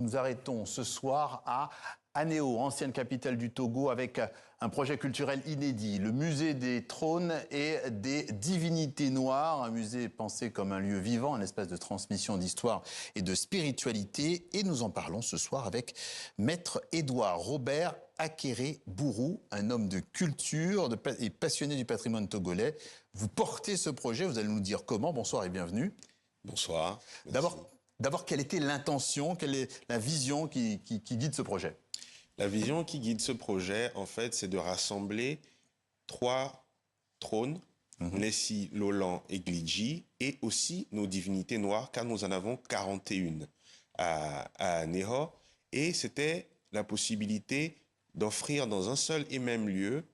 Nous arrêtons ce soir à Anéo, ancienne capitale du Togo, avec un projet culturel inédit, le musée des trônes et des divinités noires, un musée pensé comme un lieu vivant, un espace de transmission d'histoire et de spiritualité. Et nous en parlons ce soir avec Maître Édouard Robert Akere-Bourou, un homme de culture et passionné du patrimoine togolais. Vous portez ce projet, vous allez nous dire comment. Bonsoir et bienvenue. Bonsoir. D'abord, quelle était l'intention, quelle est la vision qui guide ce projet? La vision qui guide ce projet, en fait, c'est de rassembler 3 trônes, Nessi, Lolan et Glidji, et aussi nos divinités noires, car nous en avons 41 à Neho. Et c'était la possibilité d'offrir dans un seul et même lieu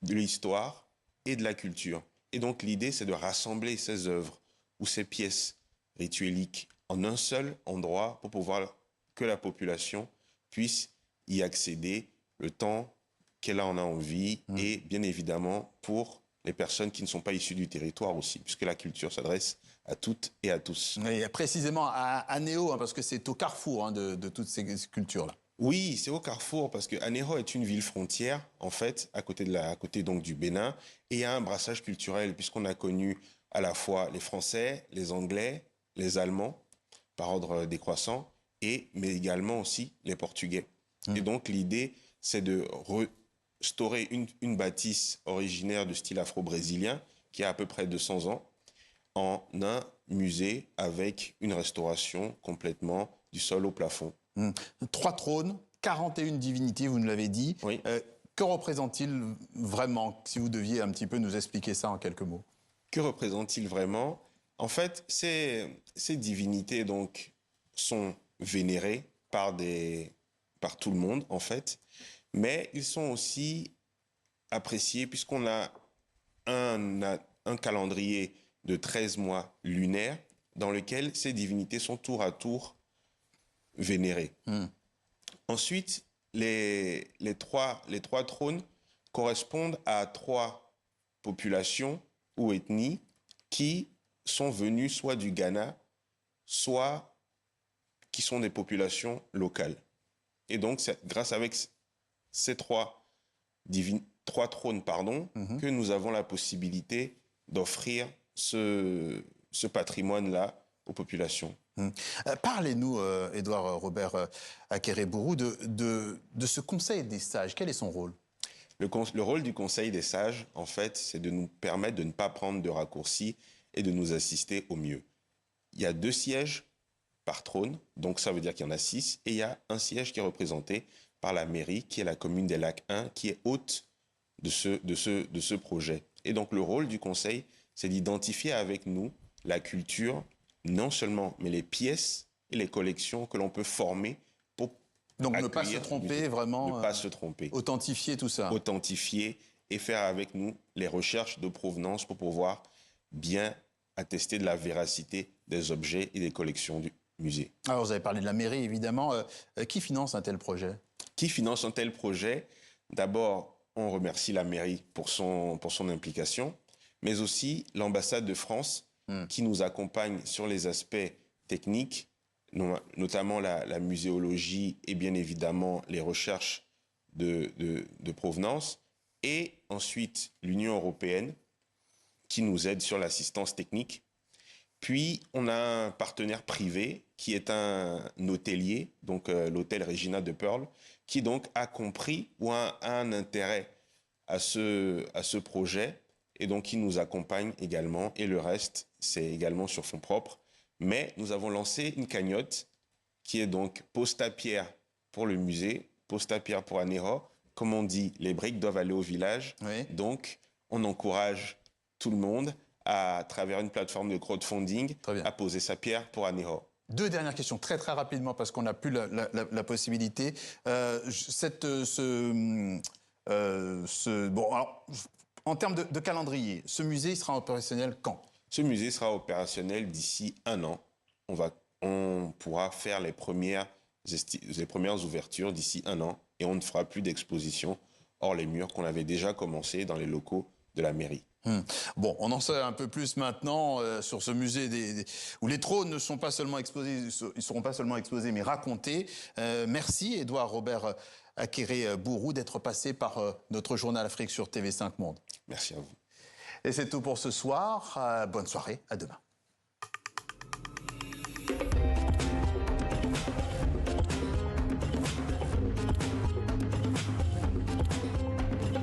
de l'histoire et de la culture. Et donc l'idée, c'est de rassembler ces œuvres ou ces pièces ritueliques en un seul endroit pour pouvoir que la population puisse y accéder le temps qu'elle en a envie et bien évidemment pour les personnes qui ne sont pas issues du territoire aussi, puisque la culture s'adresse à toutes et à tous. Et précisément à Anéo, parce que c'est au carrefour de toutes ces cultures-là. Oui, c'est au carrefour parce que Aného est une ville frontière, en fait, à côté donc du Bénin, et il y a un brassage culturel puisqu'on a connu à la fois les Français, les Anglais, les Allemands, par ordre décroissant, mais également aussi les Portugais. Et donc l'idée, c'est de restaurer une bâtisse originaire de style afro-brésilien qui a à peu près 200 ans en un musée avec une restauration complètement du sol au plafond. 3 trônes, 41 divinités, vous nous l'avez dit. Oui. Que représente-t-il vraiment, si vous deviez un petit peu nous expliquer ça en quelques mots? Que représente-t-il vraiment? En fait, ces divinités donc sont vénérées par tout le monde, en fait, mais ils sont aussi appréciés puisqu'on a un calendrier de 13 mois lunaires dans lequel ces divinités sont tour à tour vénérées. Ensuite, les trois trônes correspondent à 3 populations ou ethnies qui sont venues soit du Ghana, soit qui sont des populations locales. Et donc, c'est grâce avec ces 3 trônes, que nous avons la possibilité d'offrir ce patrimoine-là aux populations. Parlez-nous, Édouard Robert Akere-Bourou, de ce Conseil des sages. Quel est son rôle? Le rôle du Conseil des sages, en fait, c'est de nous permettre de ne pas prendre de raccourcis et de nous assister au mieux. Il y a 2 sièges par trône, donc ça veut dire qu'il y en a 6, et il y a un siège qui est représenté par la mairie, qui est la commune des Lacs 1, qui est hôte de ce projet. Et donc le rôle du Conseil, c'est d'identifier avec nous la culture, non seulement, mais les pièces et les collections que l'on peut former pour donc ne pas se tromper, vraiment. Ne pas se tromper. Authentifier tout ça. Authentifier et faire avec nous les recherches de provenance pour pouvoir bien attester de la véracité des objets et des collections du musée. Alors vous avez parlé de la mairie, évidemment. Qui finance un tel projet? Qui finance un tel projet? D'abord, on remercie la mairie pour son implication, mais aussi l'ambassade de France qui nous accompagne sur les aspects techniques, notamment la muséologie et bien évidemment les recherches de provenance, et ensuite l'Union européenne qui nous aide sur l'assistance technique. Puis, on a un partenaire privé qui est un hôtelier, donc l'hôtel Regina de Pearl, qui donc a compris ou a un intérêt à ce projet et donc qui nous accompagne également. Et le reste, c'est également sur fonds propres. Mais nous avons lancé une cagnotte qui est donc poste-à-pierre pour le musée, poste-à-pierre pour Aného. Comme on dit, les briques doivent aller au village. Oui. Donc, on encourage tout le monde à travers une plateforme de crowdfunding, à poser sa pierre pour Aného. 2 dernières questions, très très rapidement, parce qu'on n'a plus la possibilité. Bon, alors, en termes de calendrier, ce musée il sera opérationnel quand? Ce musée sera opérationnel d'ici 1 an. On pourra faire les premières ouvertures d'ici 1 an et on ne fera plus d'exposition hors les murs qu'on avait déjà commencé dans les locaux de la mairie. Bon, on en sait un peu plus maintenant sur ce musée où les trônes ne sont pas seulement exposés, ils seront pas seulement exposés, mais racontés. Merci, Édouard Robert Akere-Bourou, d'être passé par notre journal Afrique sur TV5 Monde. Merci à vous. Et c'est tout pour ce soir. Bonne soirée, à demain.